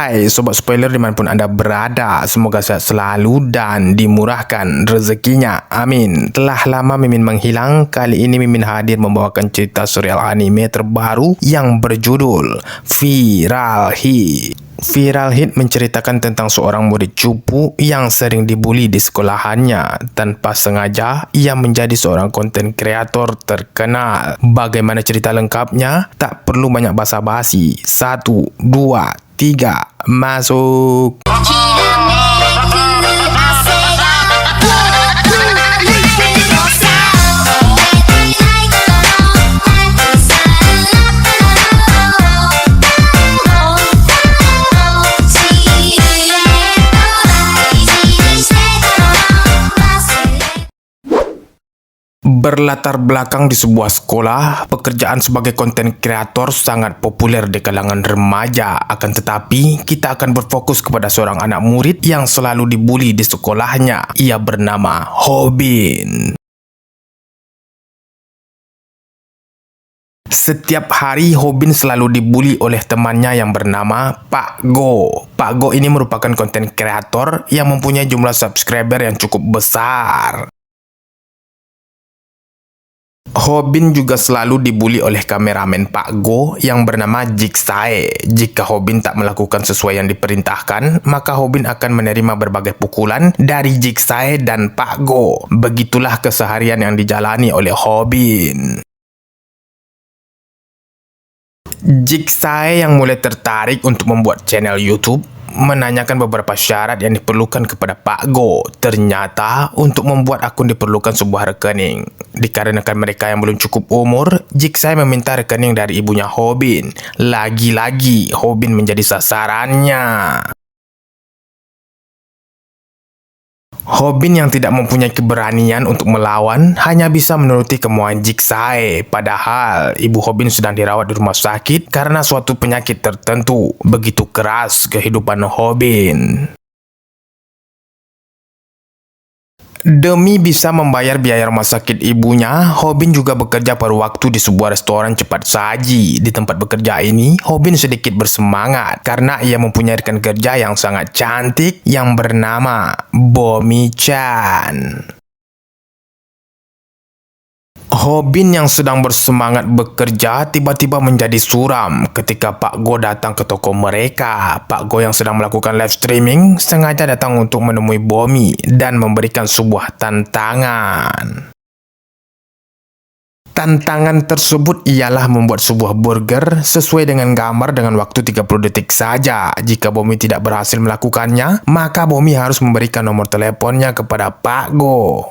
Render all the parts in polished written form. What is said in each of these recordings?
Hai Sobat Spoiler dimanapun Anda berada, semoga sehat selalu dan dimurahkan rezekinya, amin. Telah lama Mimin menghilang, kali ini Mimin hadir membawakan cerita serial anime terbaru yang berjudul Viral Hit. Viral Hit menceritakan tentang seorang murid cupu yang sering dibuli di sekolahannya. Tanpa sengaja, ia menjadi seorang konten kreator terkenal. Bagaimana cerita lengkapnya? Tak perlu banyak basa-basi. 1, 2, 3, masuk! Berlatar belakang di sebuah sekolah, pekerjaan sebagai konten kreator sangat populer di kalangan remaja. Akan tetapi, kita akan berfokus kepada seorang anak murid yang selalu dibuli di sekolahnya. Ia bernama Hobin. Setiap hari, Hobin selalu dibuli oleh temannya yang bernama Pak Go. Pak Go ini merupakan konten kreator yang mempunyai jumlah subscriber yang cukup besar. Hobin juga selalu dibuli oleh kameramen Pak Go yang bernama Jigsae. Jika Hobin tak melakukan sesuai yang diperintahkan, maka Hobin akan menerima berbagai pukulan dari Jigsae dan Pak Go. Begitulah keseharian yang dijalani oleh Hobin. Jigsae yang mulai tertarik untuk membuat channel YouTube menanyakan beberapa syarat yang diperlukan kepada Pak Go. Ternyata untuk membuat akun diperlukan sebuah rekening. Dikarenakan mereka yang belum cukup umur, Jigsae meminta rekening dari ibunya Hobin. Lagi-lagi Hobin menjadi sasarannya. Hobin yang tidak mempunyai keberanian untuk melawan hanya bisa menuruti kemauan Jigsae. Padahal ibu Hobin sedang dirawat di rumah sakit karena suatu penyakit tertentu. Begitu keras kehidupan Hobin. Demi bisa membayar biaya rumah sakit ibunya, Hobin juga bekerja paruh waktu di sebuah restoran cepat saji. Di tempat bekerja ini, Hobin sedikit bersemangat karena ia mempunyai rekan kerja yang sangat cantik yang bernama Bomi-chan. Hobin yang sedang bersemangat bekerja tiba-tiba menjadi suram ketika Pak Go datang ke toko mereka. Pak Go yang sedang melakukan live streaming sengaja datang untuk menemui Bomi dan memberikan sebuah tantangan. Tantangan tersebut ialah membuat sebuah burger sesuai dengan gambar dengan waktu 30 detik saja. Jika Bomi tidak berhasil melakukannya, maka Bomi harus memberikan nomor teleponnya kepada Pak Go.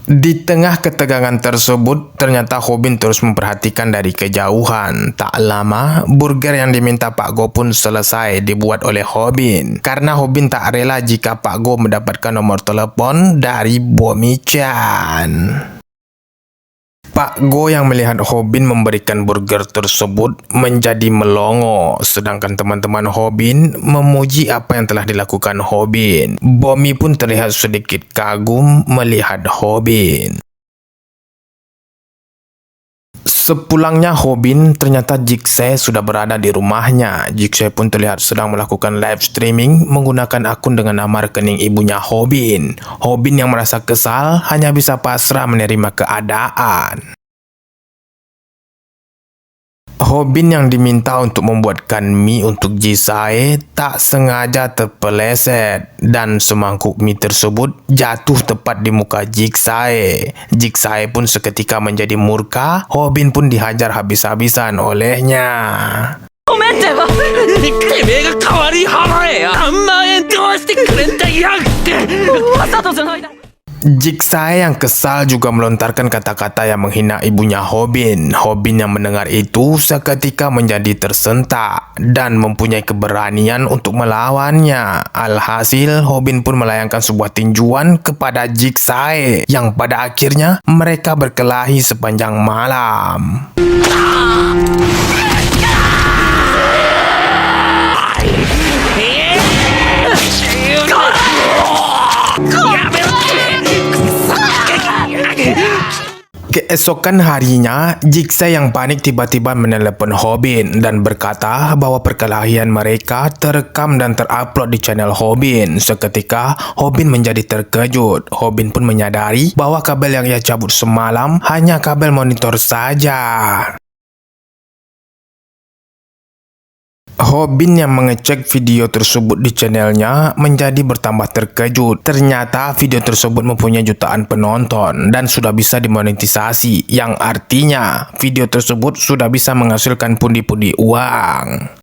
Di tengah ketegangan tersebut, ternyata Hobin terus memperhatikan dari kejauhan. Tak lama, burger yang diminta Pak Go pun selesai dibuat oleh Hobin. Karena Hobin tak rela jika Pak Go mendapatkan nomor telepon dari Bomi-chan. Pak Go yang melihat Hobin memberikan burger tersebut menjadi melongo, sedangkan teman-teman Hobin memuji apa yang telah dilakukan Hobin. Bomi pun terlihat sedikit kagum melihat Hobin. Sepulangnya Hobin, ternyata Jigsae sudah berada di rumahnya. Jigsae pun terlihat sedang melakukan live streaming menggunakan akun dengan nama rekening ibunya Hobin. Hobin yang merasa kesal hanya bisa pasrah menerima keadaan. Hobin yang diminta untuk membuatkan mie untuk Jigsae tak sengaja terpeleset dan semangkuk mie tersebut jatuh tepat di muka Jigsae. Jigsae pun seketika menjadi murka. Hobin pun dihajar habis-habisan olehnya. Jigsae yang kesal juga melontarkan kata-kata yang menghina ibunya Hobin. Hobin yang mendengar itu seketika menjadi tersentak dan mempunyai keberanian untuk melawannya. Alhasil, Hobin pun melayangkan sebuah tinjuan kepada Jigsae yang pada akhirnya mereka berkelahi sepanjang malam. Keesokan harinya, Jigsaw yang panik tiba-tiba menelepon Hobin dan berkata bahwa perkelahian mereka terekam dan terupload di channel Hobin. Seketika, Hobin menjadi terkejut. Hobin pun menyadari bahwa kabel yang ia cabut semalam hanya kabel monitor saja. Hobin yang mengecek video tersebut di channelnya menjadi bertambah terkejut. Ternyata video tersebut mempunyai jutaan penonton dan sudah bisa dimonetisasi, yang artinya video tersebut sudah bisa menghasilkan pundi-pundi uang.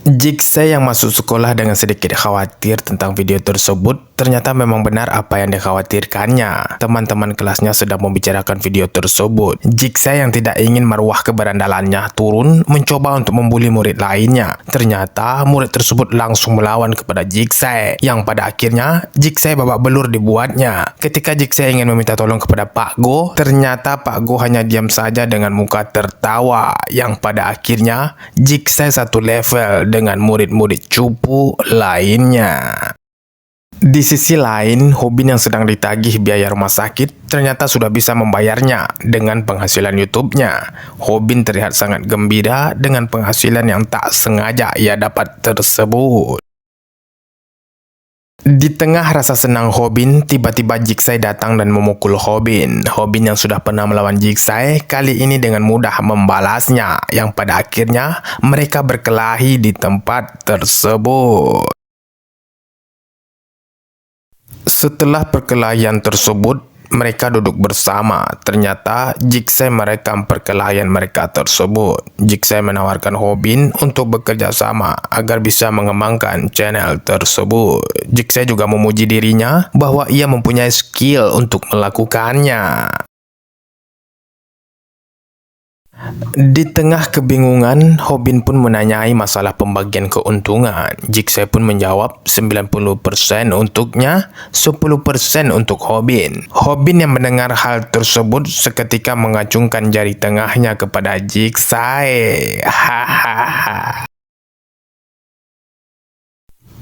Jigsaw yang masuk sekolah dengan sedikit khawatir tentang video tersebut, ternyata memang benar apa yang dikhawatirkannya. Teman-teman kelasnya sedang membicarakan video tersebut. Jigsaw yang tidak ingin maruah keberandalannya turun mencoba untuk membuli murid lainnya. Ternyata murid tersebut langsung melawan kepada Jigsaw, yang pada akhirnya Jigsaw babak belur dibuatnya. Ketika Jigsaw ingin meminta tolong kepada Pak Go, ternyata Pak Go hanya diam saja dengan muka tertawa, yang pada akhirnya Jigsaw satu level dengan murid-murid cupu lainnya. Di sisi lain, Hobin yang sedang ditagih biaya rumah sakit ternyata sudah bisa membayarnya dengan penghasilan YouTube-nya. Hobin terlihat sangat gembira dengan penghasilan yang tak sengaja ia dapat tersebut. Di tengah rasa senang Hobin, tiba-tiba Jigsaw datang dan memukul Hobin. Hobin yang sudah pernah melawan Jigsaw kali ini dengan mudah membalasnya, yang pada akhirnya mereka berkelahi di tempat tersebut. Setelah perkelahian tersebut, mereka duduk bersama. Ternyata Jigsaw merekam perkelahian mereka tersebut. Jigsaw menawarkan Hobin untuk bekerja sama agar bisa mengembangkan channel tersebut. Jigsaw juga memuji dirinya bahwa ia mempunyai skill untuk melakukannya. Di tengah kebingungan, Hobin pun menanyai masalah pembagian keuntungan. Jigsaw pun menjawab 90% untuknya, 10% untuk Hobin. Hobin yang mendengar hal tersebut seketika mengacungkan jari tengahnya kepada Jigsaw. Hahaha.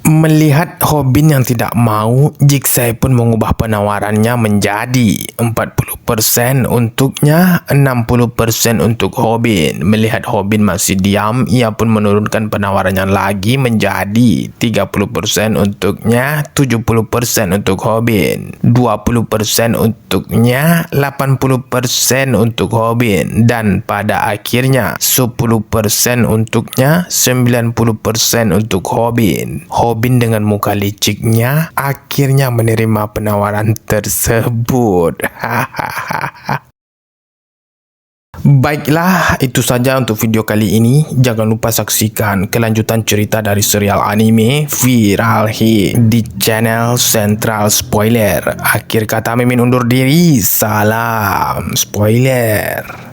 Melihat Hobin yang tidak mau, Jigsaw pun mengubah penawarannya menjadi 40% untuknya, 60% untuk Hobin. Melihat Hobin masih diam, ia pun menurunkan penawarannya lagi menjadi 30% untuknya, 70% untuk Hobin, 20% untuknya, 80% untuk Hobin, dan pada akhirnya 10% untuknya, 90% untuk Hobin. Hobin dengan muka liciknya akhirnya menerima penawaran tersebut. Baiklah, itu saja untuk video kali ini. Jangan lupa saksikan kelanjutan cerita dari serial anime Viral Hit di channel Central Spoiler. Akhir kata Mimin undur diri. Salam spoiler.